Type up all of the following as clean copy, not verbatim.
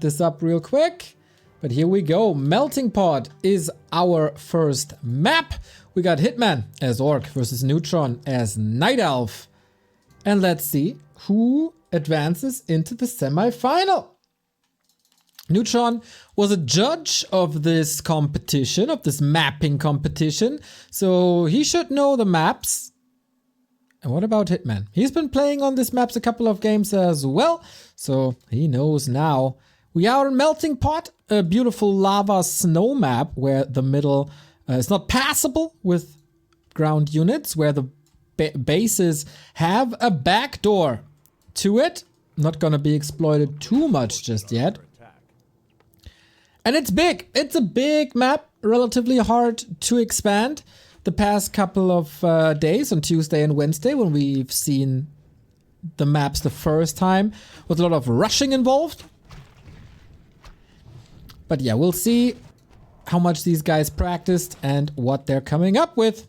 this up real quick. But here we go. Melting Pot is our first map. We got Hitman as Orc versus Neutron as Night Elf. And let's see who advances into the semi-final. Neutron was a judge of this competition, of this mapping competition. So he should know the maps. And what about Hitman? He's been playing on this maps a couple of games as well. So he knows now. We are in Melting Pot, a beautiful lava snow map where the middle is not passable with ground units, where the bases have a backdoor to it. Not gonna be exploited too much just yet. And it's big. It's a big map, relatively hard to expand. The past couple of days on Tuesday and Wednesday when we've seen the maps the first time with a lot of rushing involved. But yeah, we'll see how much these guys practiced and what they're coming up with.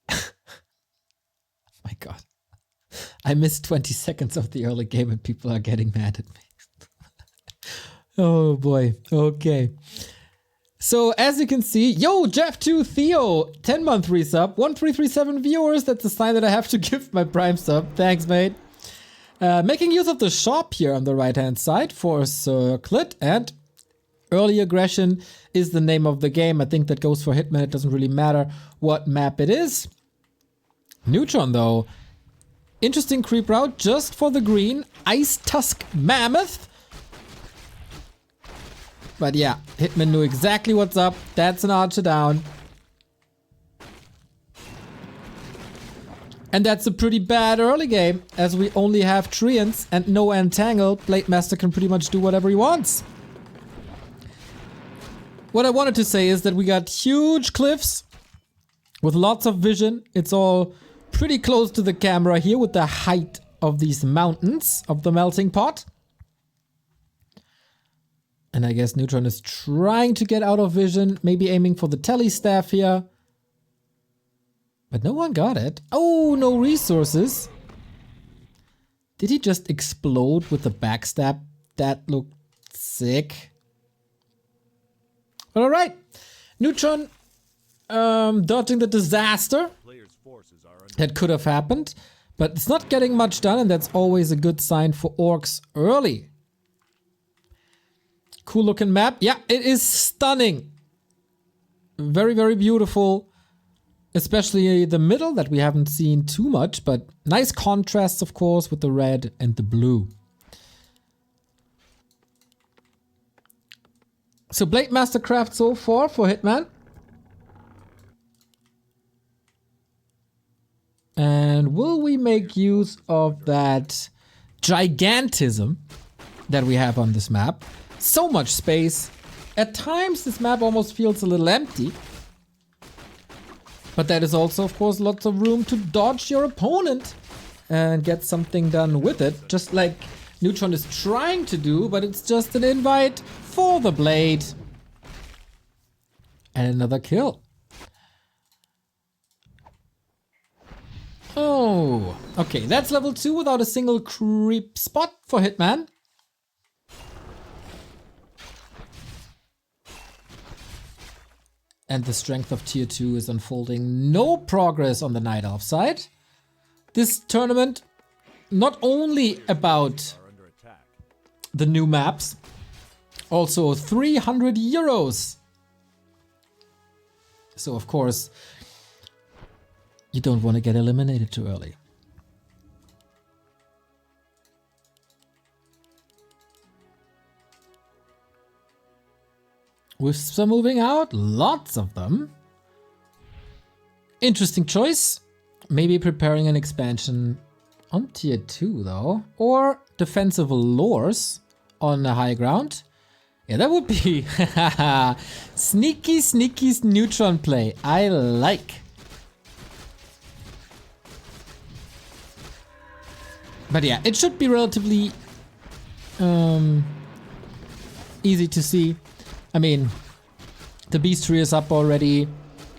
My God. I missed 20 seconds of the early game and people are getting mad at me. Oh boy. Okay. So as you can see, yo, Jeff2 Theo, 10-month resub, 1337 viewers. That's a sign that I have to give my Prime sub. Thanks, mate. Making use of the shop here on the right hand side for Circlet, and early aggression is the name of the game. I think that goes for Hitman. It doesn't really matter what map it is. Neutron though, interesting creep route just for the green. Ice Tusk Mammoth. But yeah, Hitman knew exactly what's up. That's an archer down. And that's a pretty bad early game, as we only have Treants and no Entangle. Blade Master can pretty much do whatever he wants. What I wanted to say is that we got huge cliffs with lots of vision. It's all pretty close to the camera here with the height of these mountains of the Melting Pot. And I guess Neutron is trying to get out of vision, maybe aiming for the tele staff here. But no one got it. Oh, no resources. Did he just explode with the backstab? That looked sick. But alright. Neutron dodging the disaster that could have happened. But it's not getting much done, and that's always a good sign for orcs early. Cool looking map. Yeah, it is stunning. Very, very beautiful. Especially the middle that we haven't seen too much, but nice contrasts, of course, with the red and the blue. So Blade Mastercraft so far for Hitman. And will we make use of that gigantism that we have on this map? So much space. At times this map almost feels a little empty. But that is also, of course, lots of room to dodge your opponent and get something done with it. Just like Neutron is trying to do, but it's just an invite for the blade. And another kill. Oh, okay, that's level 2 without a single creep spot for Hitman. And the strength of tier 2 is unfolding. No progress on the Night Elf side. This tournament, not only about the new maps, also 300 euros. So of course, you don't want to get eliminated too early. Wisps are moving out, lots of them. Interesting choice. Maybe preparing an expansion on tier 2 though. Or defensive lures on the high ground. Yeah, that would be sneaky, sneaky Neutron play. I like. But yeah, it should be relatively easy to see. I mean, the beast tree is up already.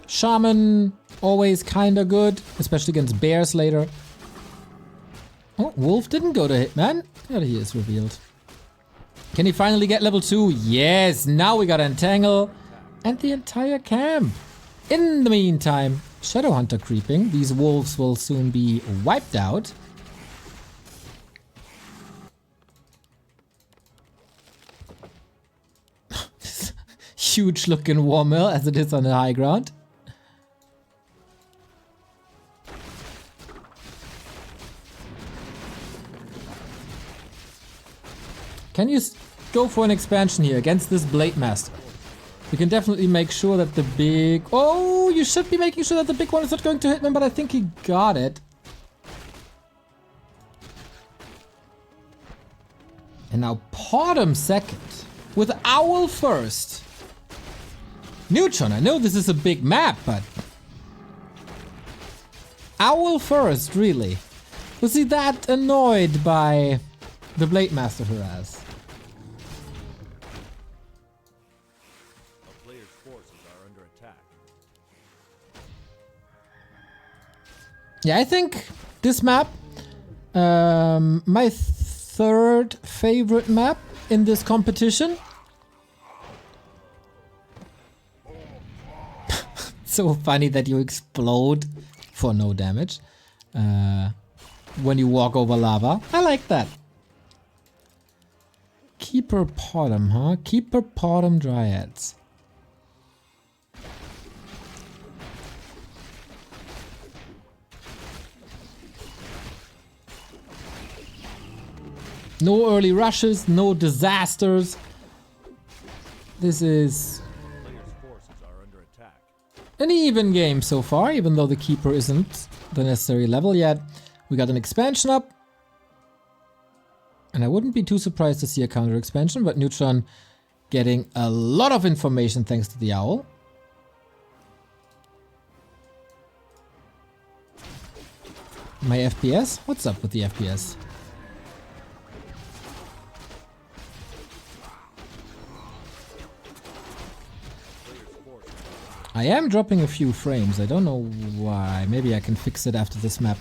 Shaman, always kinda good, especially against bears later. Oh, Wolf didn't go to Hitman. There he is revealed. Can he finally get level 2? Yes, now we got Entangle and the entire camp. In the meantime, Shadowhunter creeping. These wolves will soon be wiped out. Huge looking Warmill as it is on the high ground. Can you go for an expansion here against this Blade Master? You can definitely make sure that the big... Oh, you should be making sure that the big one is not going to Hitman, but I think he got it. And now Potom second with Owl first. Neutron, I know this is a big map, but... Owl first, really? Was he that annoyed by the Blade Master harass? A player's forces are under attack. Yeah, I think this map, my third favorite map in this competition. So funny that you explode for no damage when you walk over lava. I like that. Keeper Potom, huh? Keeper Potom Dryads. No early rushes, no disasters. This is an even game so far, even though the Keeper isn't the necessary level yet. We got an expansion up. And I wouldn't be too surprised to see a counter expansion, but Neutron getting a lot of information thanks to the Owl. My FPS? What's up with the FPS? I am dropping a few frames. I don't know why. Maybe I can fix it after this map.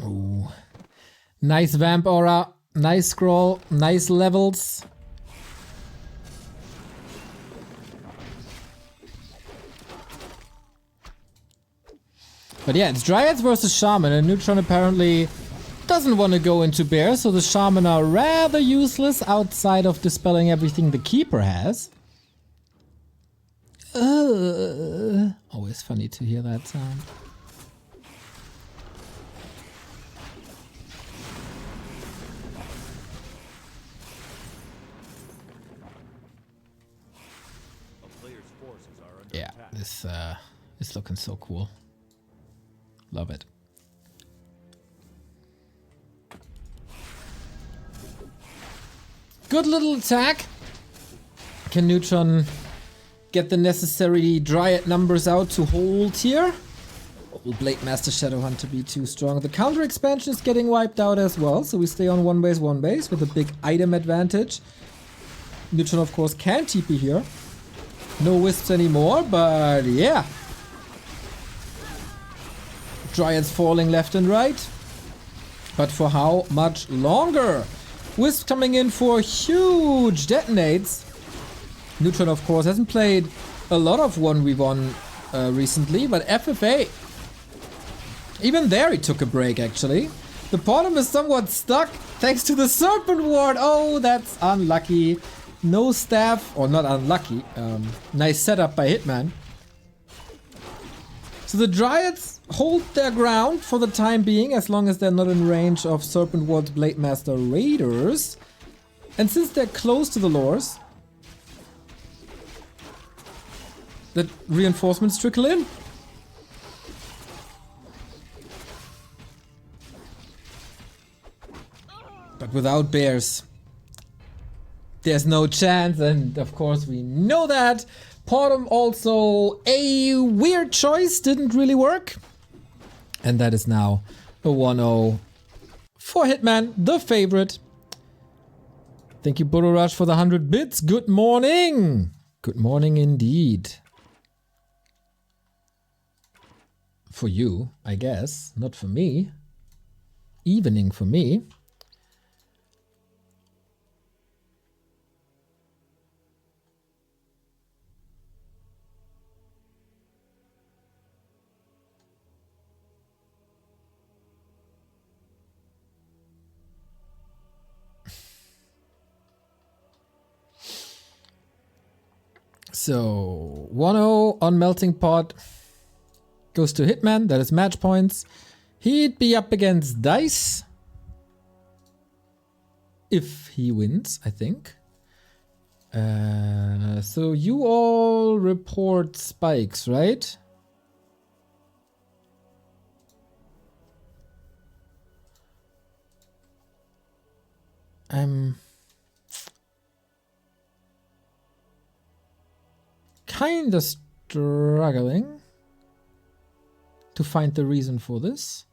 Ooh. Nice vamp aura. Nice scroll. Nice levels. But yeah, it's Dryads versus Shaman, and Neutron apparently doesn't want to go into Bear, so the Shaman are rather useless outside of dispelling everything the Keeper has. Always funny to hear that sound. Yeah, this is looking so cool. Love it. Good little attack. Can Neutron get the necessary Dryad numbers out to hold here? Will Blade Master Shadowhunter be too strong? The counter expansion is getting wiped out as well, so we stay on one base with a big item advantage. Neutron, of course, can TP here. No wisps anymore, but yeah. Dryads falling left and right. But for how much longer? Wisp coming in for huge detonates. Neutron, of course, hasn't played a lot of 1v1 recently, but FFA. Even there he took a break, actually. The Potom is somewhat stuck thanks to the Serpent Ward. Oh, that's unlucky. No staff, or not unlucky. Nice setup by Hitman. So the Dryads hold their ground for the time being, as long as they're not in range of Serpent Ward's Blade Master Raiders. And since they're close to the lores, the reinforcements trickle in. But without bears, there's no chance, and of course we know that. Potom also a weird choice, didn't really work. And that is now a 1-0 for Hitman, the favorite. Thank you, Burro Rush, for the 100 bits. Good morning. Good morning indeed. For you, I guess. Not for me. Evening for me. So 1-0 on Melting Pot goes to Hitman. That is match points. He'd be up against Dice if he wins, I think. So you all report spikes, right? I'm kind of struggling to find the reason for this.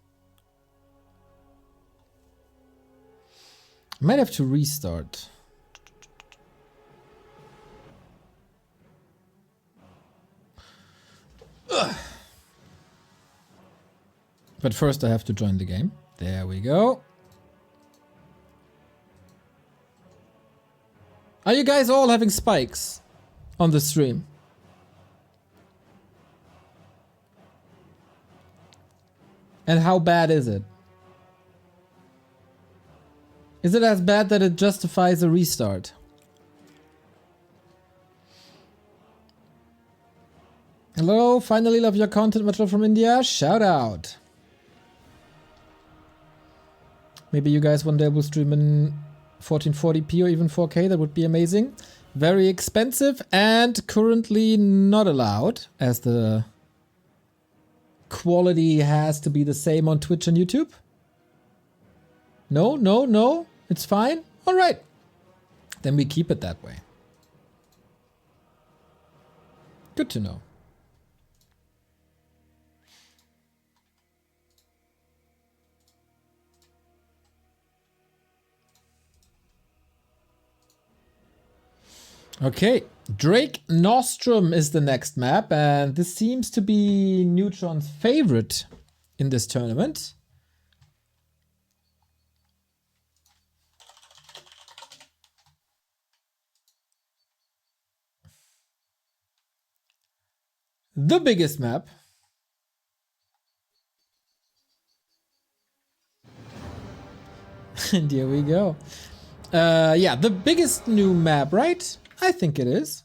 I might have to restart. Ugh. But first I have to join the game. There we go. Are you guys all having spikes on the stream? And how bad is it? Is it as bad that it justifies a restart? Hello, finally love your content, Metro from India. Shout out. Maybe you guys one day will stream in 1440p or even 4K. That would be amazing. Very expensive and currently not allowed, as the quality has to be the same on Twitch and YouTube. No, no, no. It's fine. All right. Then we keep it that way. Good to know. Okay, Drake Nostrum is the next map, and this seems to be Neutron's favorite in this tournament. The biggest map. And here we go. Yeah, the biggest new map, right? I think it is.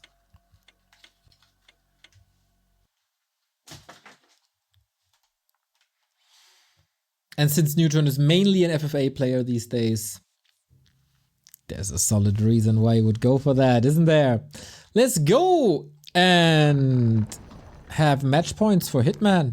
And since Neutron is mainly an FFA player these days, there's a solid reason why you would go for that, isn't there? Let's go and have match points for Hitman.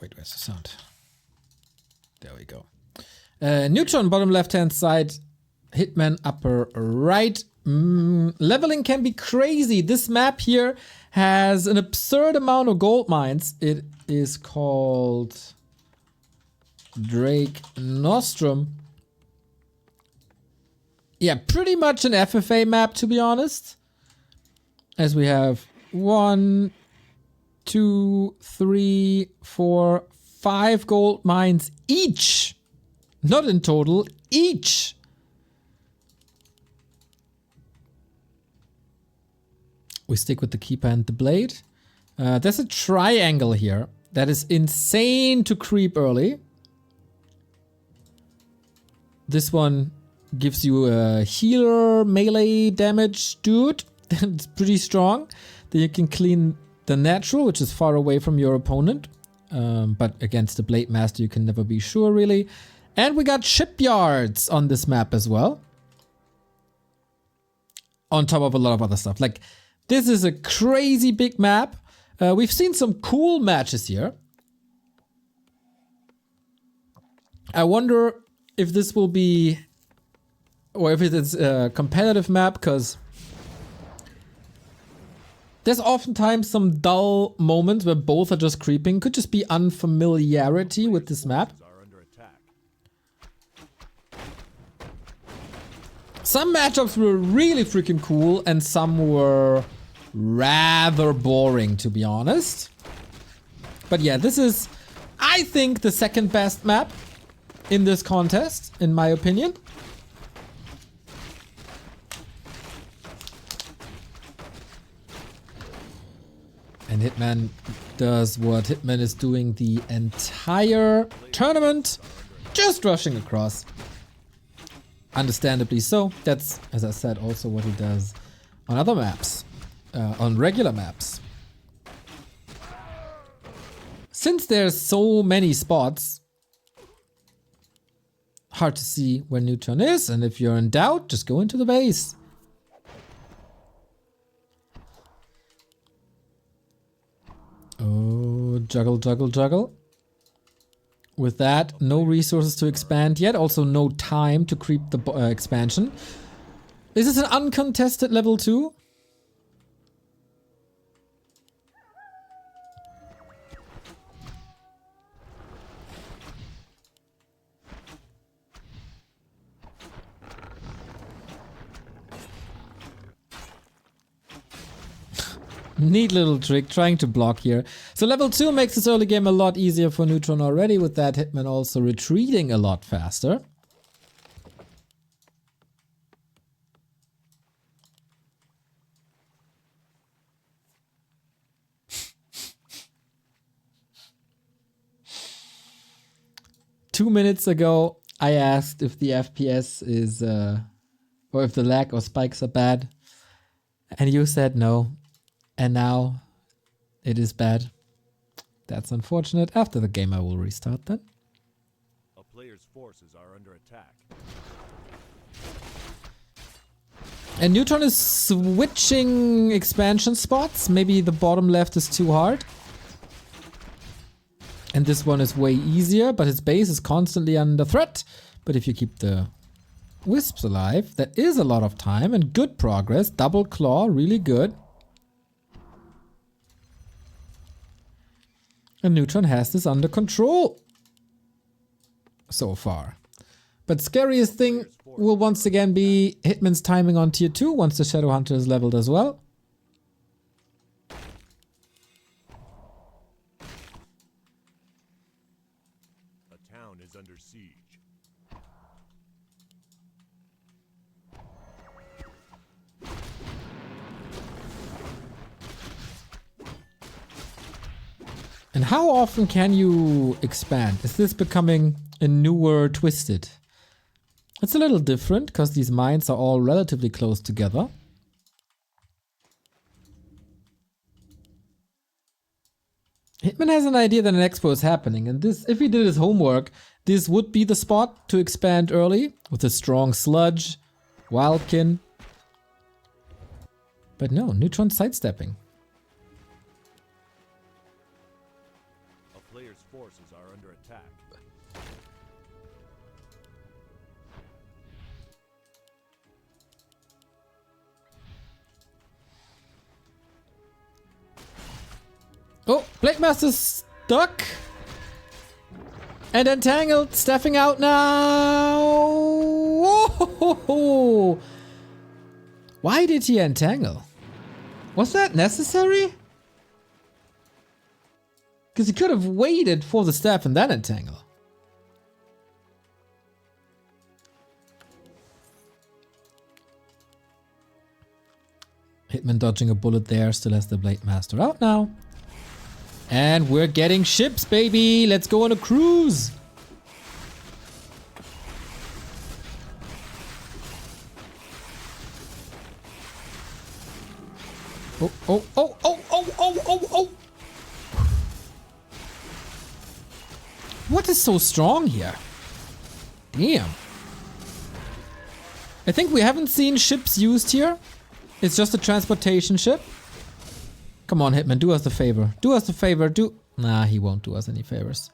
Wait, where's the sound? There we go. Neutron bottom left hand side, Hitman upper right. Leveling can be crazy. This map here has an absurd amount of gold mines. It is called Drake Nostrum. Yeah, pretty much an FFA map, to be honest. As we have 1, 2, 3, 4, 5 gold mines each. Not in total, each. We stick with the keeper and the blade. There's a triangle here that is insane to creep early. This one gives you a healer melee damage dude. It's pretty strong. Then you can clean the natural, which is far away from your opponent. But against the Blade Master, you can never be sure, really. And we got shipyards on this map as well. on top of a lot of other stuff. Like, this is a crazy big map. We've seen some cool matches here. I wonder if this will be, or if it is a competitive map, because there's oftentimes some dull moments where both are just creeping. Could just be unfamiliarity with this map. Some matchups were really freaking cool and some were rather boring, to be honest. But yeah, this is, I think, the second best map in this contest, in my opinion. And Hitman does what Hitman is doing the entire tournament, just rushing across. Understandably so. That's, as I said, also what he does on other maps, on regular maps. Since there's so many spots, hard to see where Neutron is, and if you're in doubt, just go into the base. Oh, juggle, juggle, juggle. With that, no resources to expand yet. Also no time to creep the expansion. Is this an uncontested level 2? Neat little trick, trying to block here. So level 2 makes this early game a lot easier for Neutron already, with that Hitman also retreating a lot faster. Two minutes ago, I asked if the FPS is, or if the lag or spikes are bad. And you said no. And now it is bad. That's unfortunate. After the game I will restart then. A player's forces are under attack. And Neutron is switching expansion spots. Maybe the bottom left is too hard. And this one is way easier, but his base is constantly under threat. But if you keep the wisps alive, that is a lot of time and good progress. Double claw, really good. And Neutron has this under control so far. But scariest thing will once again be Hitman's timing on tier 2 once the Shadow Hunter is leveled as well. A town is under siege. And how often can you expand? Is this becoming a newer Twisted? It's a little different because these mines are all relatively close together. Hitman has an idea that an expo is happening, and this, if he did his homework, this would be the spot to expand early with a strong sludge, wildkin. But no, Neutron sidestepping. Forces are under attack. Oh, Blade Master's stuck. And entangled, stepping out now. Whoa! Why did he entangle? Was that necessary? Because he could have waited for the staff and then entangle. Hitman dodging a bullet there, still has the Blade Master out now. And we're getting ships, baby! Let's go on a cruise! Oh, oh, oh, oh, oh, oh, oh, oh! What is so strong here? Damn. I think we haven't seen ships used here It's just a transportation ship. Come on, Hitman, do us the favor. Do us the favor, Nah, he won't do us any favors.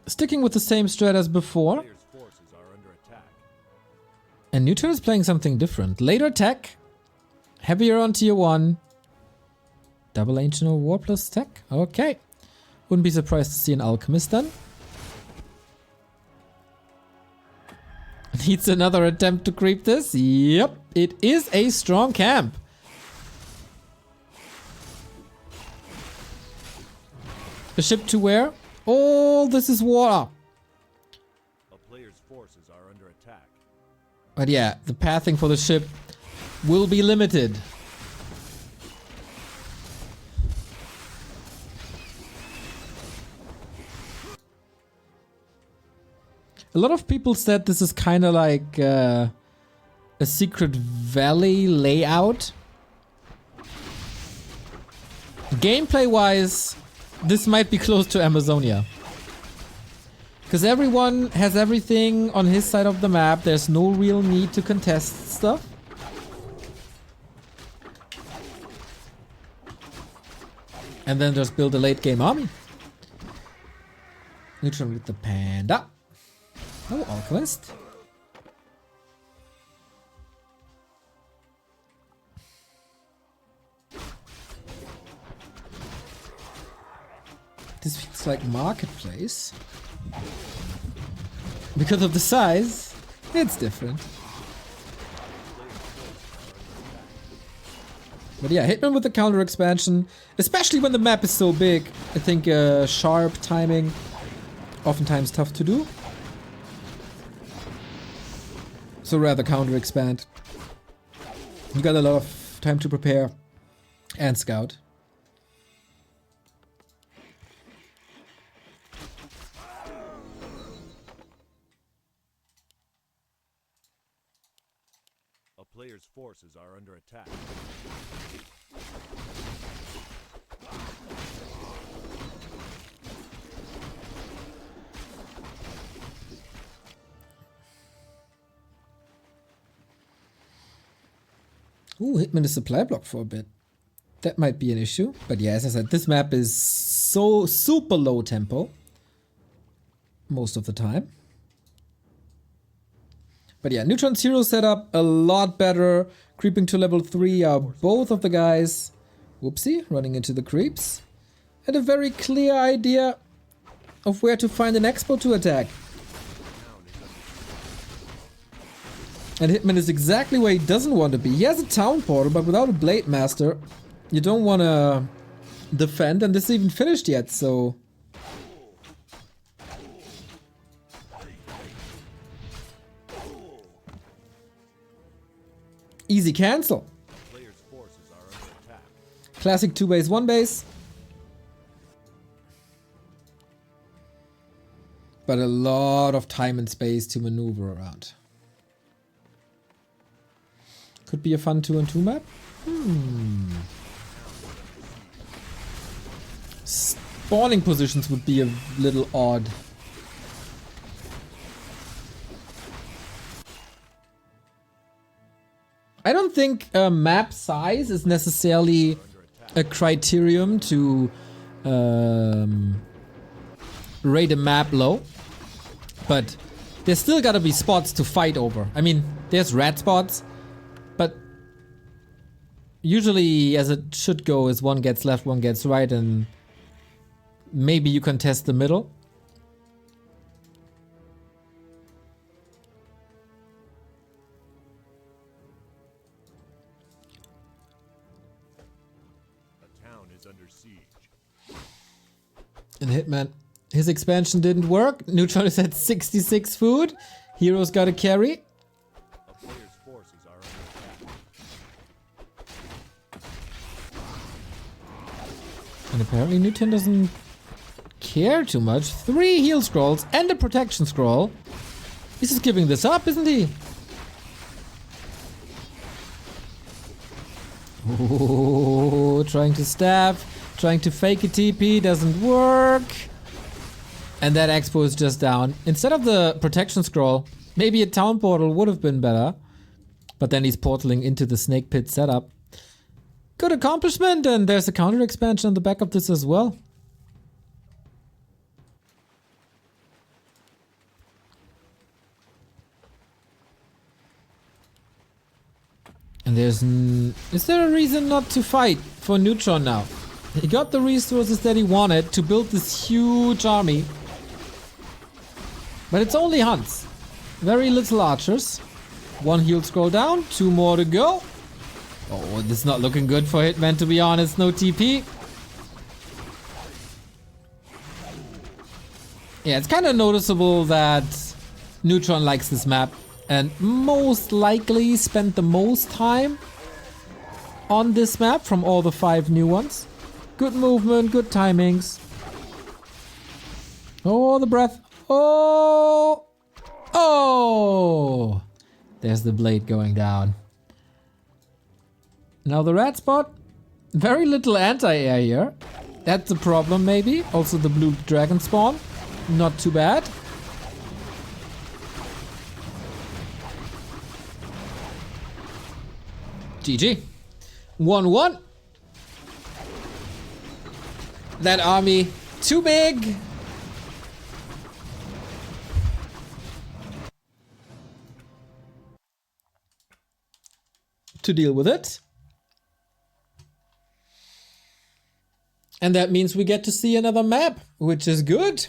Sticking with the same strat as before. Players' forces are under attack. And Neutron is playing something different. Later tech. Heavier on tier 1. Double Ancient of War plus tech. Okay. Wouldn't be surprised to see an Alchemist then. Needs another attempt to creep this. Yep. It is a strong camp. A ship to where? Oh, this is water. A player's forces are under attack. But yeah, the pathing for the ship will be limited. A lot of people said this is kind of like a Secret Valley layout. Gameplay-wise, this might be close to Amazonia. Because everyone has everything on his side of the map. There's no real need to contest stuff. And then just build a late game army. Neutron with the panda. Oh, Alchemist. This feels like marketplace. Because of the size, it's different. But yeah, Hitman with the counter expansion, especially when the map is so big. I think sharp timing, oftentimes tough to do. So rather counter expand. You got a lot of time to prepare and scout. A player's forces are under attack. Ooh, Hitman is supply block for a bit. That might be an issue. But yeah, as I said, this map is so super low tempo. Most of the time. But yeah, Neutron's hero setup a lot better. Creeping to level 3 are both of the guys. Whoopsie, running into the creeps. And a very clear idea of where to find an expo to attack. And Hitman is exactly where he doesn't want to be. He has a town portal, but without a Blade Master, you don't want to defend. And this isn't even finished yet, so... Easy cancel. Players' forces are under attack. Classic 2 base, 1 base. But a lot of time and space to maneuver around. Could be a fun 2-on-2 map. Spawning positions would be a little odd. I don't think map size is necessarily a criterion to rate a map low. But there's still gotta be spots to fight over. I mean, there's red spots. But usually, as it should go, is one gets left, one gets right, and maybe you contest the middle. A town is under siege. And Hitman, his expansion didn't work. Neutron is at 66 food. Hero's got to carry. A player's forces are under attack. And apparently Neutron doesn't care too much. 3 heal scrolls and a protection scroll. He's just giving this up, isn't he? Oh, trying to stab, trying to fake a TP, doesn't work. And that expo is just down. Instead of the protection scroll, maybe a town portal would have been better. But then he's portaling into the snake pit setup. Good accomplishment, and there's a counter expansion on the back of this as well. And there's... Is there a reason not to fight for Neutron now? He got the resources that he wanted to build this huge army. But it's only hunts. Very little archers. One heal scroll down, 2 more to go. Oh, this is not looking good for Hitman, to be honest. No TP. Yeah, it's kind of noticeable that Neutron likes this map and most likely spent the most time on this map from all the 5 new ones. Good movement, good timings. Oh, the breath. Oh! Oh! There's the blade going down. Now the red spot. Very little anti-air here. That's a problem maybe. Also the blue dragon spawn. Not too bad. GG. 1-1. That army too big. To deal with it. And that means we get to see another map, which is good.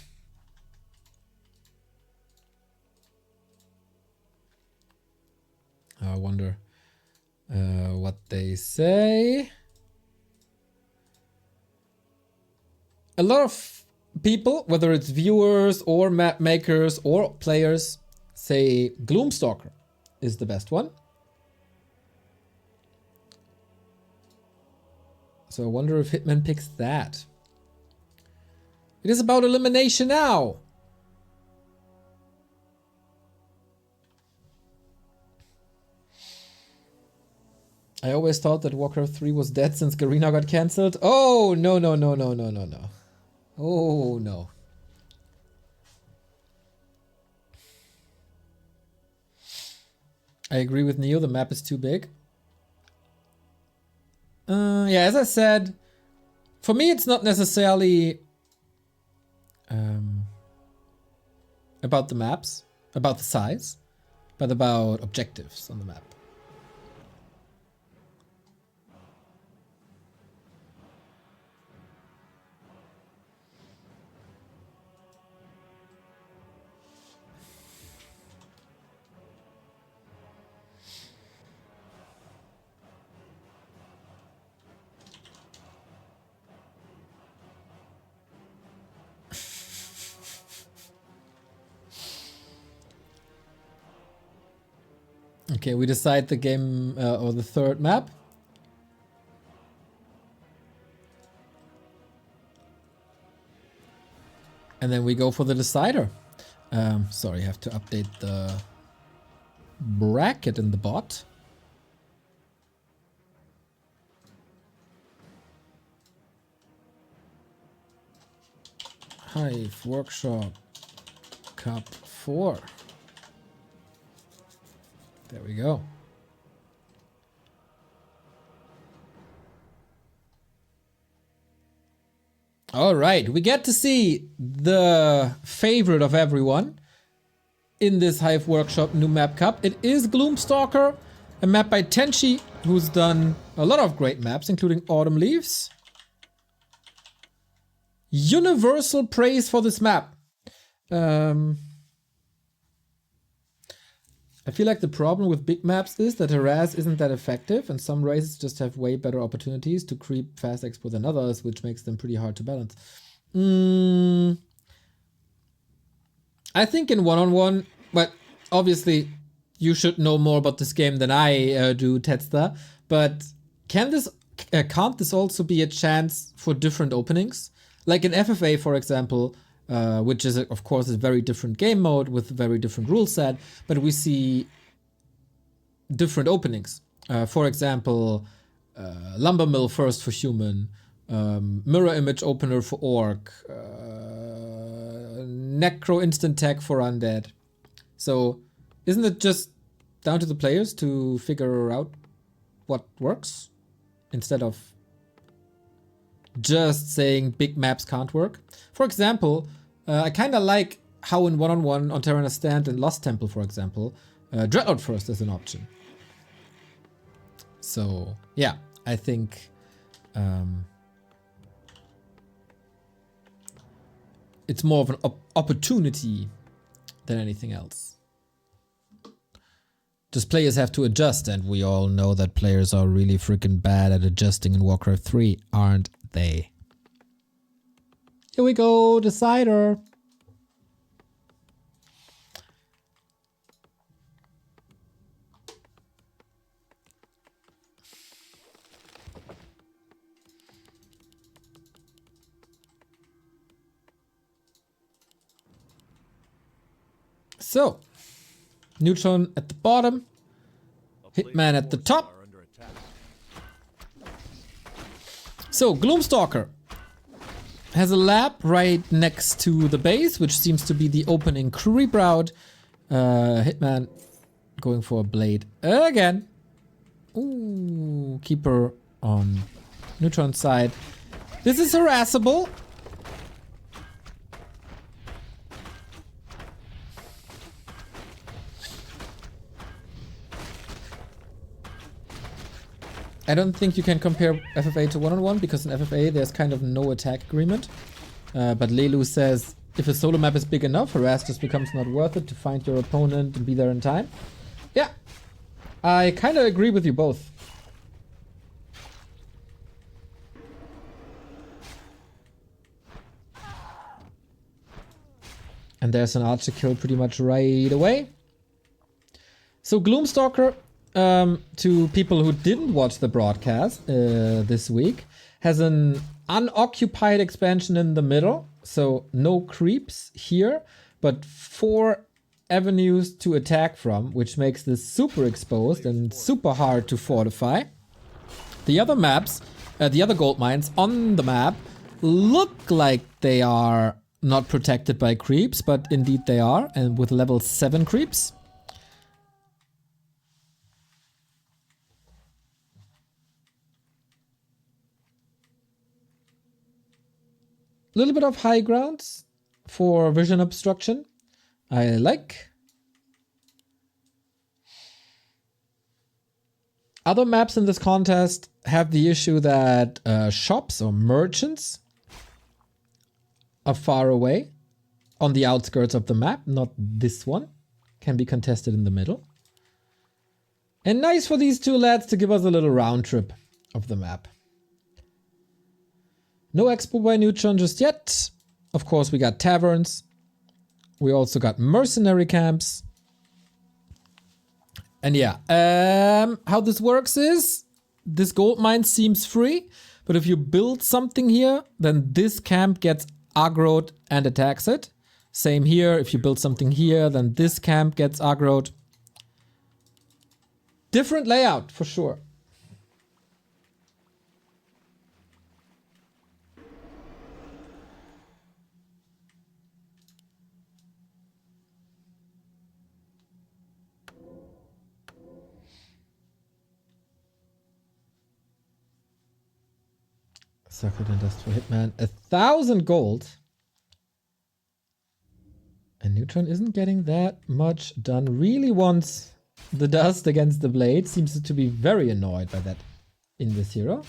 I wonder what they say. A lot of people, whether it's viewers or map makers or players, say Gloomstalker is the best one. So I wonder if Hitman picks that. It is about elimination now. I always thought that Warcraft 3 was dead since Garena got cancelled. Oh, no. Oh, no. I agree with Neo, the map is too big. Yeah, as I said, for me it's not necessarily about the maps, about the size, but about objectives on the map. Okay, we decide the game or the third map. And then we go for the decider. Sorry, I have to update the bracket in the bot. Hive Workshop Cup 4. There we go. All right, we get to see the favorite of everyone in this Hive Workshop new map cup. It is Gloomstalker, a map by Tenchi, who's done a lot of great maps, including Autumn Leaves. Universal praise for this map. I feel like the problem with big maps is that harass isn't that effective, and some races just have way better opportunities to creep fast expo than others, which makes them pretty hard to balance. I think in one-on-one, but obviously you should know more about this game than I do, Tetsta, but can't this also be a chance for different openings? Like in FFA, for example, which is, of course, a very different game mode with a very different rule set, but we see different openings. For example, Lumber Mill first for human, mirror image opener for orc, necro instant tech for undead. So isn't it just down to the players to figure out what works instead of just saying big maps can't work? For example, I kind of like how in one-on-one on Terran Stand and Lost Temple, for example, Dreadnought first is an option. So yeah, I think it's more of an opportunity than anything else. Just players have to adjust, and we all know that players are really freaking bad at adjusting in Warcraft 3, aren't they? Here we go, Decider. So, Neutron at the bottom, Hitman at the top. So, Gloomstalker has a lab right next to the base, which seems to be the opening creep route. Hitman going for a blade again. Ooh, Keeper on Neutron's side. This is harassable. I don't think you can compare FFA to one-on-one because in FFA there's kind of no attack agreement. But Lelu says if a solo map is big enough, harass just becomes not worth it to find your opponent and be there in time. Yeah, I kind of agree with you both. And there's an archer kill pretty much right away. So Gloomstalker, to people who didn't watch the broadcast this week, has an unoccupied expansion in the middle. So no creeps here, but 4 avenues to attack from, which makes this super exposed and super hard to fortify. The other maps, the other gold mines on the map look like they are not protected by creeps, but indeed they are, and with level 7 creeps. A little bit of high grounds for vision obstruction. I like. Other maps in this contest have the issue that shops or merchants are far away on the outskirts of the map. Not this one. Can be contested in the middle. And nice for these two lads to give us a little round trip of the map. No expo by Neutron just yet. Of course, we got taverns. We also got mercenary camps. And yeah, how this works is this gold mine seems free, but if you build something here, then this camp gets aggroed and attacks it. Same here, if you build something here, then this camp gets aggroed. Different layout for sure. Circled and dust for Hitman. 1,000 gold. And Neutron isn't getting that much done. Really wants the dust against the blade. Seems to be very annoyed by that in this hero.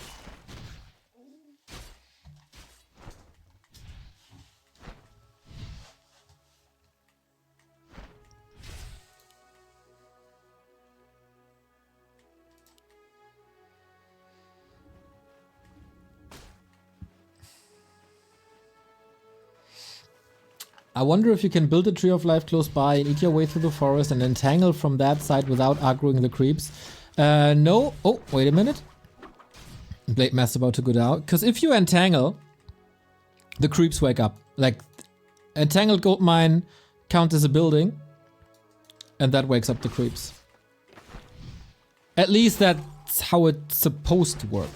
I wonder if you can build a Tree of Life close by and eat your way through the forest and entangle from that side without aggroing the creeps. No. Oh, wait a minute. Blade Master about to go down. Because if you entangle, the creeps wake up. Like, entangled gold mine counts as a building. And that wakes up the creeps. At least that's how it's supposed to work.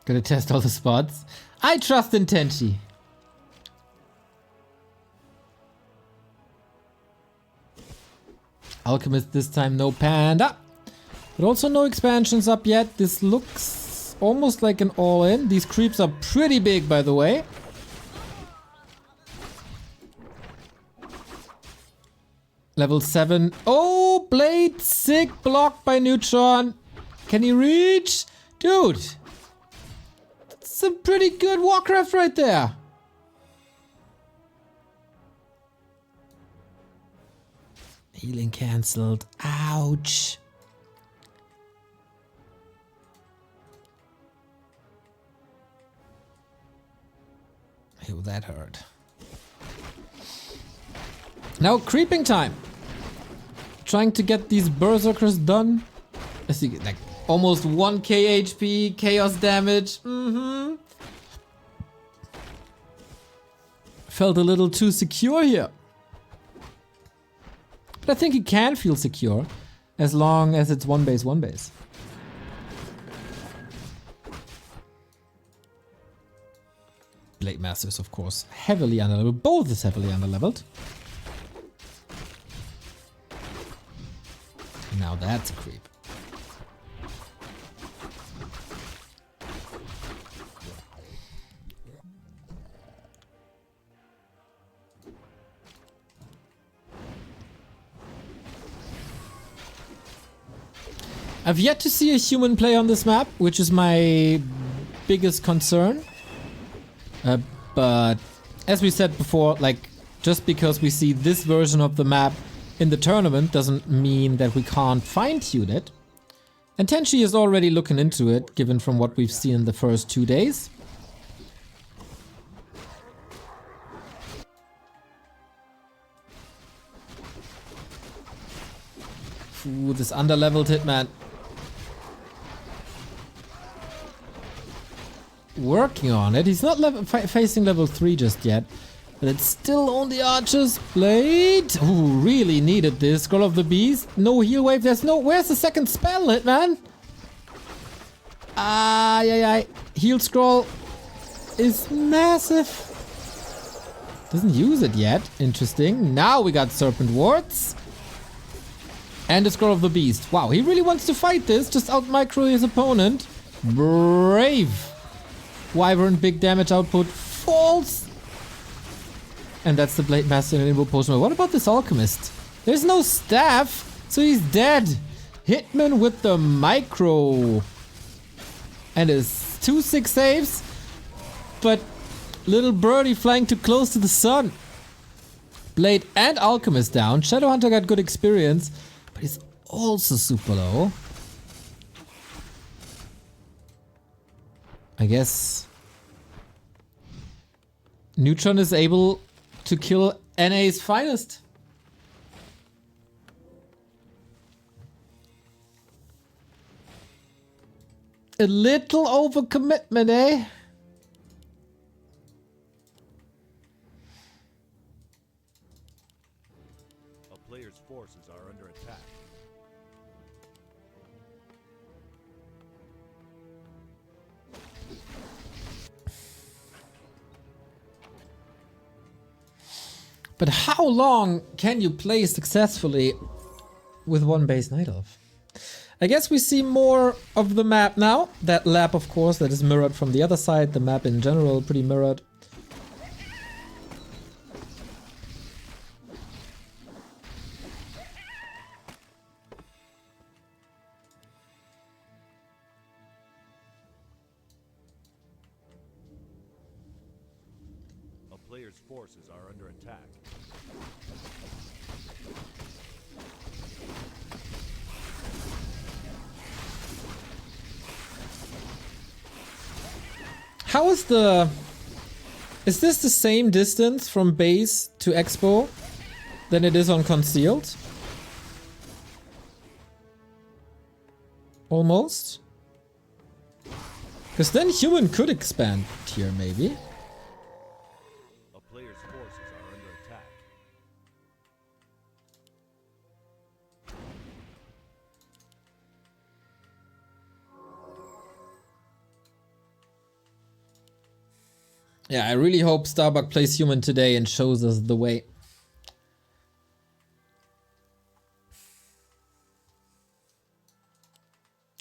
Gonna test all the spots. I trust in Tenchi. Alchemist this time, no panda. But also no expansions up yet. This looks almost like an all-in. These creeps are pretty big, by the way. Level 7. Oh, Blade. Sick block by Neutron. Can he reach? Dude. That's a pretty good Warcraft right there. Healing cancelled. Ouch. Ew, that hurt. Now creeping time. Trying to get these berserkers done. I see, like almost 1k HP, chaos damage. Felt a little too secure here. But I think he can feel secure as long as it's one base, one base. Blade Masters, of course, heavily underleveled. Both is heavily underleveled. Now that's a creep. I've yet to see a human play on this map, which is my biggest concern. But as we said before, like, just because we see this version of the map in the tournament doesn't mean that we can't fine-tune it. And Tenchi is already looking into it, given from what we've seen in the first 2 days. Ooh, this underleveled Hitman. Working on it. He's not facing level 3 just yet. But it's still on the archers. Blade. Ooh, really needed this. Scroll of the Beast. No heal wave. There's no... Where's the second spell, Hitman? Heal scroll is massive. Doesn't use it yet. Interesting. Now we got Serpent Wards. And the Scroll of the Beast. Wow, he really wants to fight this. Just out-micro his opponent. Brave. Wyvern, big damage output. False. And that's the Blade Master in an Invo Potion. What about this Alchemist? There's no staff, so he's dead. Hitman with the micro. And his 2-6 saves. But little birdie flying too close to the sun. Blade and Alchemist down. Shadowhunter got good experience, but he's also super low. I guess Neutron is able to kill NA's finest. A little overcommitment, eh? A player's forces are under attack. But how long can you play successfully with one base Night Elf? I guess we see more of the map now. That lab, of course, that is mirrored from the other side. The map in general, pretty mirrored. A player's forces are under attack. How is is this the same distance from base to expo than it is on concealed? Almost? Because then human could expand here, maybe. A player's forces are under attack. Yeah, I really hope Starbuck plays human today and shows us the way.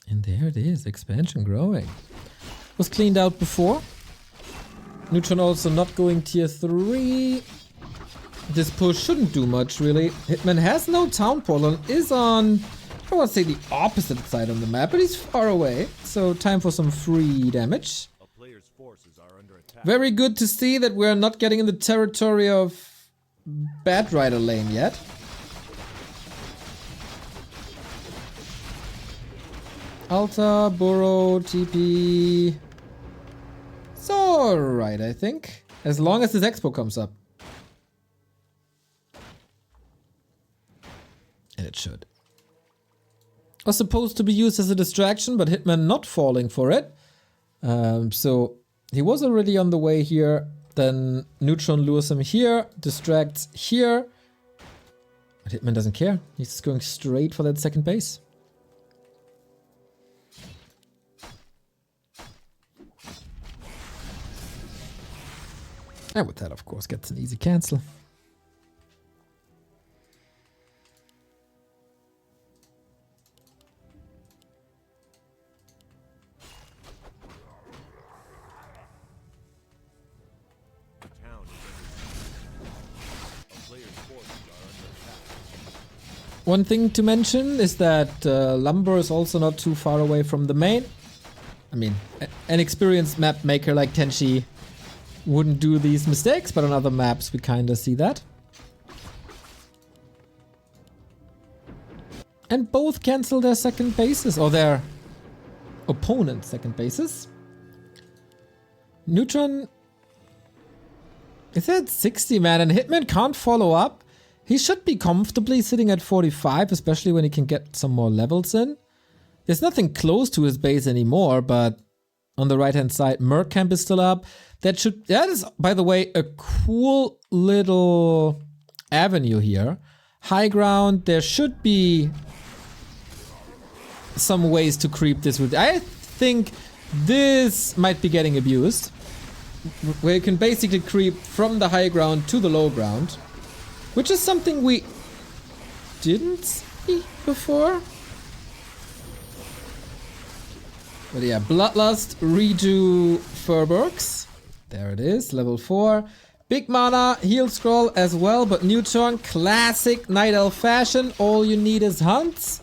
And there it is, expansion growing. Was cleaned out before. Neutron also not going tier 3. This push shouldn't do much, really. Hitman has no town portal and is on, I don't want to say the opposite side on the map, but he's far away. So time for some free damage. A player's forces are under attack. Very good to see that we're not getting in the territory of Bad Rider lane yet. Alta, Burrow, TP. It's alright, I think. As long as this expo comes up. And it should. Was supposed to be used as a distraction, but Hitman not falling for it. So he was already on the way here. Then Neutron lures him here, distracts here. But Hitman doesn't care. He's just going straight for that second base. And with that, of course, gets an easy cancel. The town is under siege. A player's forces are under attack. One thing to mention is that Lumber is also not too far away from the main. I mean, an experienced map maker like Tenchi wouldn't do these mistakes, but on other maps we kinda see that. And both cancel their second bases, or their opponent's second bases. Neutron is at 60, man, and Hitman can't follow up. He should be comfortably sitting at 45, especially when he can get some more levels in. There's nothing close to his base anymore, but on the right hand side, Merc Camp is still up. That is, by the way, a cool little avenue here. High ground, there should be some ways to creep this route. I think this might be getting abused. Where you can basically creep from the high ground to the low ground. Which is something we didn't see before. But yeah, Bloodlust, redo Furbergs. There it is, level 4. Big mana, heal scroll as well, but Neutron, classic Night Elf fashion. All you need is hunts.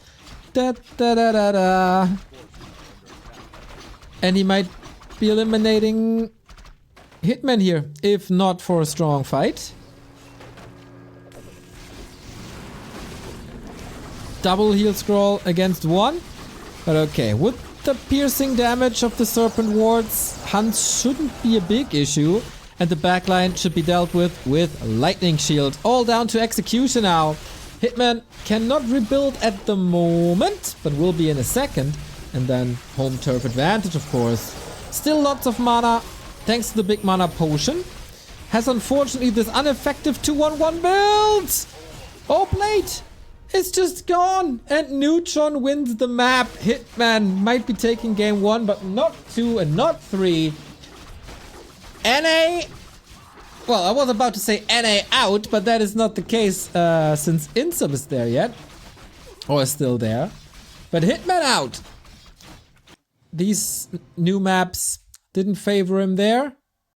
Da da da da da. And he might be eliminating Hitman here, if not for a strong fight. Double heal scroll against one. But okay, with the piercing damage of the Serpent Wards, hunts shouldn't be a big issue. And the backline should be dealt with Lightning Shield. All down to execution now. Hitman cannot rebuild at the moment, but will be in a second. And then home turf advantage, of course. Still lots of mana, thanks to the big mana potion. Has unfortunately this ineffective 2-1-1 build. Oh, plate! It's just gone, and Neutron wins the map. Hitman might be taking game 1, but not 2 and not 3. NA, well, I was about to say NA out, but that is not the case since Insub is there yet, or is still there. But Hitman out. These new maps didn't favor him there.